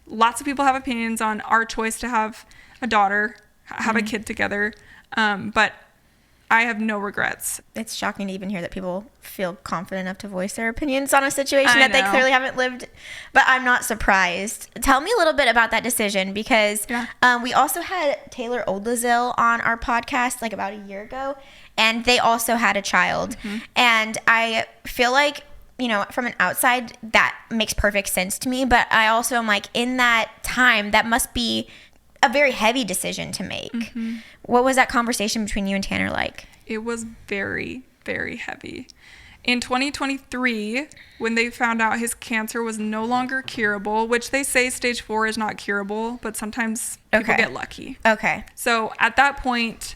lots of people have opinions on our choice to have a daughter, have a kid together. But I have no regrets. It's shocking to even hear that people feel confident enough to voice their opinions on a situation that they clearly haven't lived. But I'm not surprised. Tell me a little bit about that decision, because we also had Taylor Oldlazille on our podcast like about a year ago, and they also had a child. And I feel like, you know, from an outside, that makes perfect sense to me. But I also am like, in that time, that must be a very heavy decision to make. What was that conversation between you and Tanner like? It was very, very heavy. In 2023, when they found out his cancer was no longer curable, which they say stage 4 is not curable, but sometimes people get lucky. Okay. So at that point,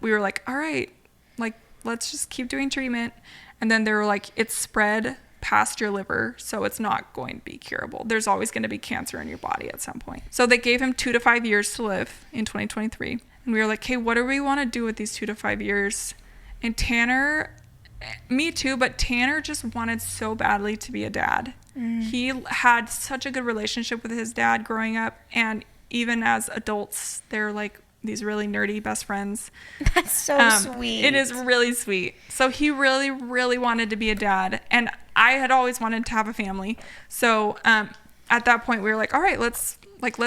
we were like, all right, like, let's just keep doing treatment. And then they were like, it's spread past your liver, so it's not going to be curable. There's always going to be cancer in your body at some point. So they gave him 2 to 5 years to live in 2023. And we were like, hey, what do we want to do with these 2 to 5 years? And Tanner, me too, but Tanner just wanted so badly to be a dad. He had such a good relationship with his dad growing up. And even as adults, they're like these really nerdy best friends. That's so sweet. It is really sweet. So he really, really wanted to be a dad. And I had always wanted to have a family. So at that point, we were like, all right, let's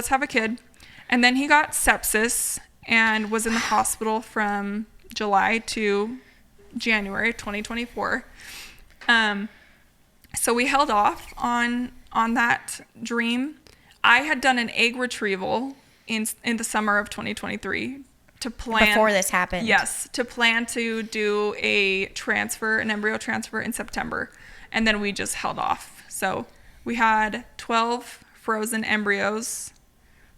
have a kid. And then he got sepsis and was in the hospital from July to January 2024. So we held off on that dream. I had done an egg retrieval in the summer of 2023 to plan. Before this happened. Yes, to plan to do an embryo transfer in September. And then we just held off. So we had 12 frozen embryos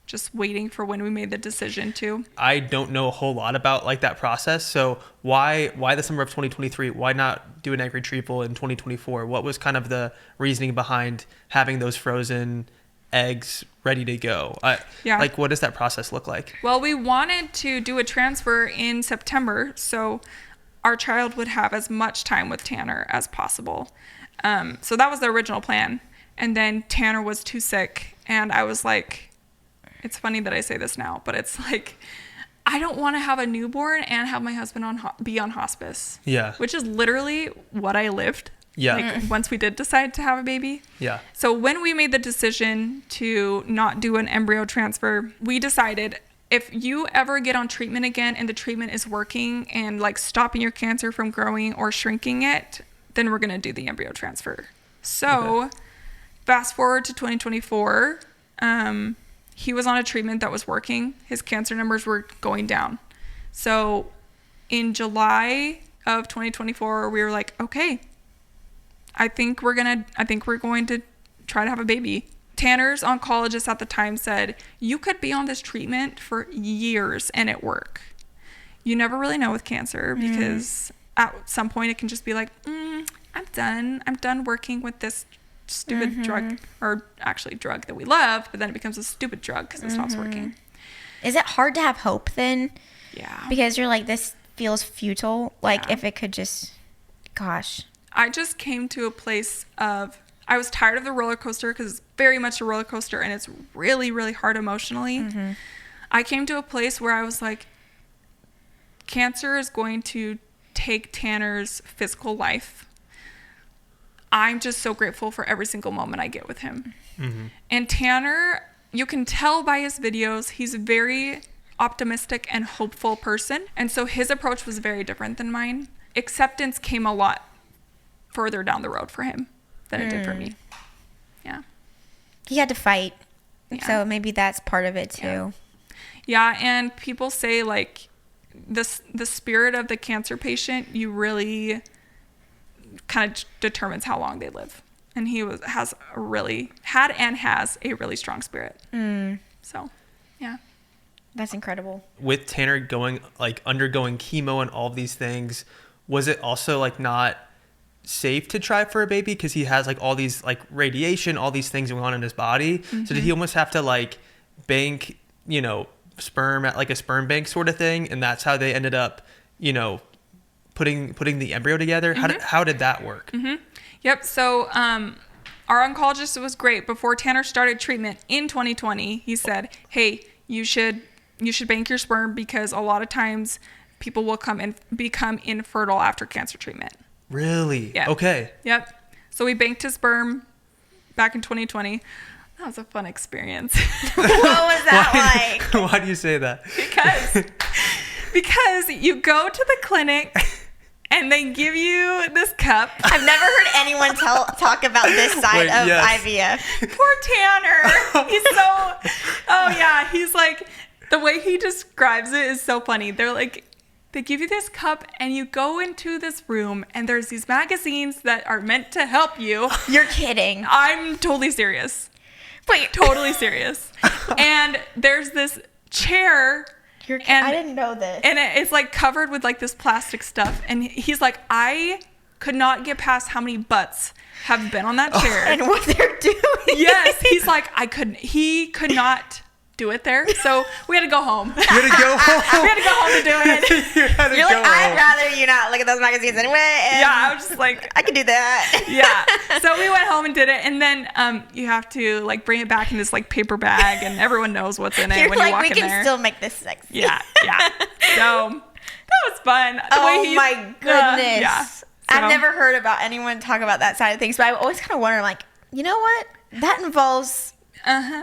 just waiting for when we made the decision to. I don't know a whole lot about like that process. So why the summer of 2023? Why not do an egg retrieval in 2024? What was kind of the reasoning behind having those frozen eggs ready to go? Like, what does that process look like? Well, we wanted to do a transfer in September, so our child would have as much time with Tanner as possible. So that was the original plan. And then Tanner was too sick, and I was like, it's funny that I say this now, but it's like, I don't want to have a newborn and have my husband be on hospice. Yeah. Which is literally what I lived. Yeah. Like once we did decide to have a baby. Yeah. So when we made the decision to not do an embryo transfer, we decided if you ever get on treatment again and the treatment is working and like stopping your cancer from growing or shrinking it, then we're going to do the embryo transfer. So fast forward to 2024, he was on a treatment that was working. His cancer numbers were going down. So in July of 2024, we were like, okay, I think we're going to try to have a baby. Tanner's oncologist at the time said, you could be on this treatment for years and it work. You never really know with cancer because at some point it can just be like, I'm done working with this stupid drug, or actually drug that we love, but then it becomes a stupid drug because it stops working. Is it hard to have hope then? Yeah. Because you're like, this feels futile. Like if it could just, gosh. I just came to a place of, I was tired of the roller coaster because it's very much a roller coaster and it's really, really hard emotionally. I came to a place where I was like, cancer is going to take Tanner's physical life. I'm just so grateful for every single moment I get with him. And Tanner, you can tell by his videos, he's a very optimistic and hopeful person. And so his approach was very different than mine. Acceptance came a lot further down the road for him than it did for me. Yeah. He had to fight. Yeah. So maybe that's part of it too. Yeah, and people say like the spirit of the cancer patient, you really kind of determines how long they live. And he has a really strong spirit. So, yeah. That's incredible. With Tanner undergoing chemo and all of these things, was it also like not safe to try for a baby because he has like all these like radiation, all these things going on in his body? So did he almost have to like bank, sperm at like a sperm bank sort of thing, and that's how they ended up, putting the embryo together? How did that work? Yep. So our oncologist was great. Before Tanner started treatment in 2020, he said, hey, you should bank your sperm because a lot of times people will come and become infertile after cancer treatment. Really? Yeah. Okay. Yep. So we banked his sperm back in 2020. That was a fun experience. What was that like? Why do you say that? Because you go to the clinic and they give you this cup. I've never heard anyone talk about this side of IVF. Poor Tanner. He's he's like, the way he describes it is so funny. They're like, they give you this cup and you go into this room and there's these magazines that are meant to help you. You're kidding. I'm totally serious. Wait. Totally serious. And there's this chair. I didn't know this. And it's like covered with like this plastic stuff. And he's like, I could not get past how many butts have been on that chair. And what they're doing. Yes. He's like, he could not do it there. So we had to go home. You had to go home? We had to go home to do it. You're like, I'd rather you not look at those magazines anyway. And yeah, I was just like, I can do that. Yeah. So we went home and did it. And then you have to like bring it back in this like paper bag and everyone knows what's in it You're when like, you walk we in can there. still make this sexy. Yeah. So that was fun. My goodness. Yeah. So, I've never heard about anyone talk about that side of things, but I always kind of wonder, like, you know what? That involves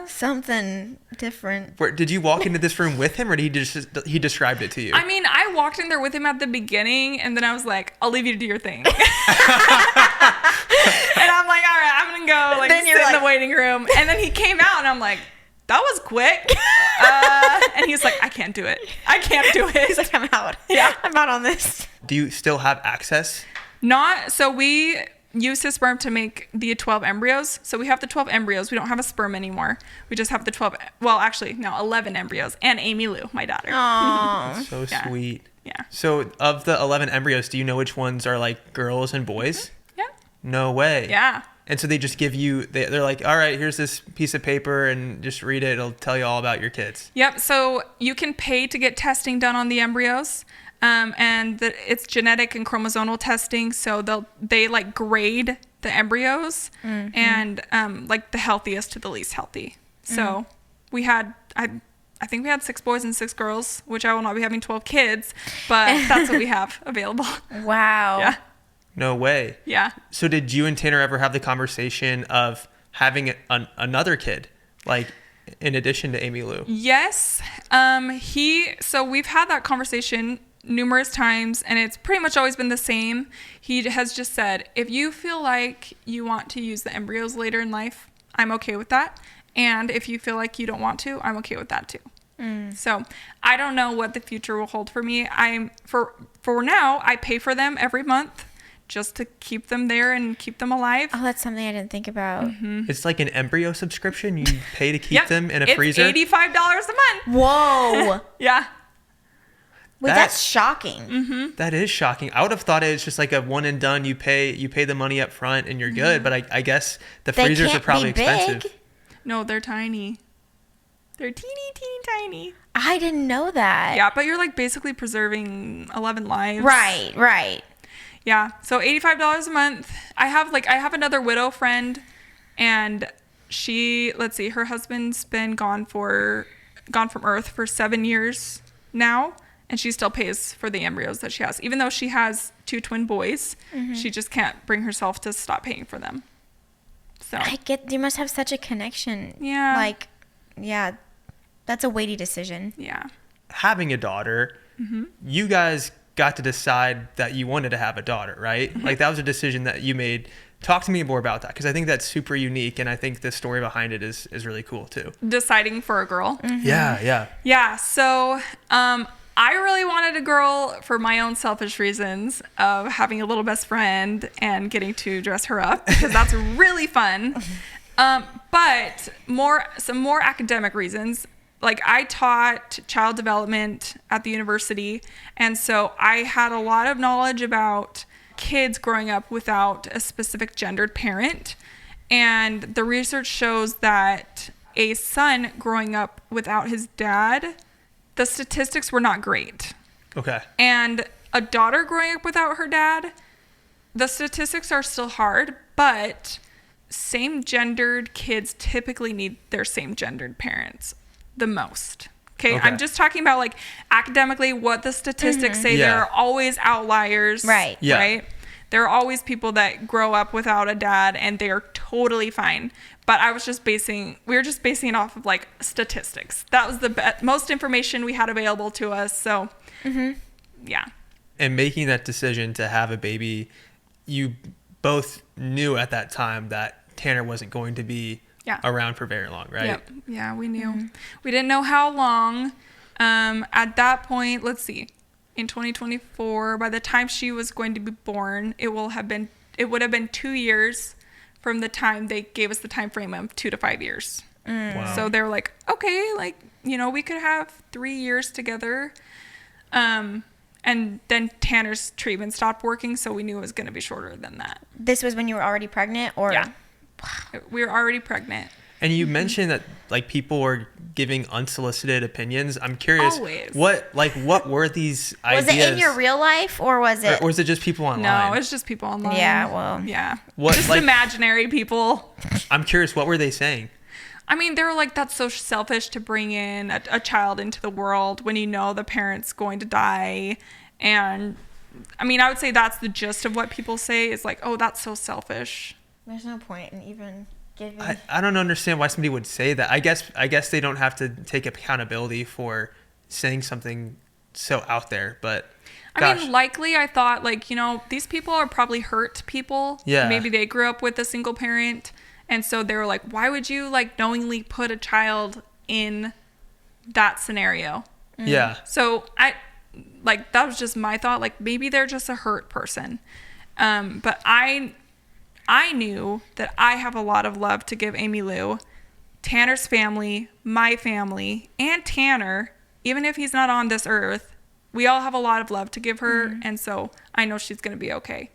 something different. Did you walk into this room with him, or did he described it to you? I mean, I walked in there with him at the beginning, and then I was like, I'll leave you to do your thing. And I'm like, all right, I'm going to go like sit in the waiting room. And then he came out, and I'm like, that was quick. And he's like, I can't do it. I can't do it. He's like, I'm out. Yeah. I'm out on this. Do you still have access? So we use his sperm to make the 12 embryos. So we have the 12 embryos. We don't have a sperm anymore. We just have the 11 embryos. And Amy Lou, my daughter. Aww. So sweet. Yeah. So of the 11 embryos, do you know which ones are like girls and boys? Yeah. No way. Yeah. And so they just give you, they're like, all right, here's this piece of paper and just read it. It'll tell you all about your kids. Yep. So you can pay to get testing done on the embryos. It's genetic and chromosomal testing. So they like grade the embryos and like the healthiest to the least healthy. So we had, I think we had 6 boys and 6 girls, which I will not be having 12 kids, but that's what we have available. Wow. Yeah. No way. Yeah. So did you and Tanner ever have the conversation of having another kid, like in addition to Amy Lou? Yes. So we've had that conversation numerous times, and it's pretty much always been the same. He has just said, if you feel like you want to use the embryos later in life, I'm okay with that. And if you feel like you don't want to, I'm okay with that too. So I don't know what the future will hold for me. For now, I pay for them every month just to keep them there and keep them alive. Oh, that's something I didn't think about. It's like an embryo subscription. You pay to keep them in a freezer. It's $85 a month. Whoa. Yeah. Wait, that's shocking. That is shocking. I would have thought it was just like a one and done. You pay the money up front and you're good. But I guess the freezers are probably expensive. No, they're tiny. They're teeny tiny. I didn't know that. Yeah, but you're like basically preserving 11 lives. Right. Yeah. So $85 a month. I have another widow friend, and her husband's been gone from Earth for 7 years now, and she still pays for the embryos that she has. Even though she has 2 twin boys, she just can't bring herself to stop paying for them. So you must have such a connection. Yeah. That's a weighty decision. Yeah. Having a daughter, you guys got to decide that you wanted to have a daughter, right? Like that was a decision that you made. Talk to me more about that, because I think that's super unique, and I think the story behind it is really cool too. Deciding for a girl. Yeah. So I really wanted a girl for my own selfish reasons of having a little best friend and getting to dress her up, because that's really fun. But some more academic reasons. Like I taught child development at the university, and so I had a lot of knowledge about kids growing up without a specific gendered parent. And the research shows that a son growing up without his dad, the statistics were not great. Okay. And a daughter growing up without her dad, the statistics are still hard, but same gendered kids typically need their same gendered parents the most. Okay. I'm just talking about like academically what the statistics say. There are always outliers. Right. Yeah. Right. There are always people that grow up without a dad and they're totally fine. But we were just basing it off of like statistics. That was the most information we had available to us. So, yeah. And making that decision to have a baby, you both knew at that time that Tanner wasn't going to be around for very long, right? Yep. Yeah, we knew. We didn't know how long. At that point, let's see. In 2024, by the time she was going to be born, it would have been 2 years from the time they gave us the time frame of 2 to 5 years. Wow. So they were like, okay, like, we could have 3 years together. And then Tanner's treatment stopped working, so we knew it was going to be shorter than that. This was when you were already pregnant, or? Yeah. We were already pregnant. And you mentioned that like people were giving unsolicited opinions. I'm curious, Always. what were these ideas? Was it in your real life, or was it? Or was it just people online? No, it's just people online. Yeah, well. Yeah. What, imaginary people. I'm curious, what were they saying? I mean, they were like, that's so selfish to bring in a child into the world when the parent's going to die. And I mean, I would say that's the gist of what people say is like, oh, that's so selfish. There's no point in even giving. I don't understand why somebody would say that. I guess they don't have to take accountability for saying something so out there, but I mean, likely I thought like, these people are probably hurt people. Yeah. Maybe they grew up with a single parent. And so they were like, why would you like knowingly put a child in that scenario? Yeah. So that was just my thought. Like maybe they're just a hurt person. But I knew that I have a lot of love to give Amy Lou, Tanner's family, my family, and Tanner, even if he's not on this earth, we all have a lot of love to give her. And so I know she's going to be okay.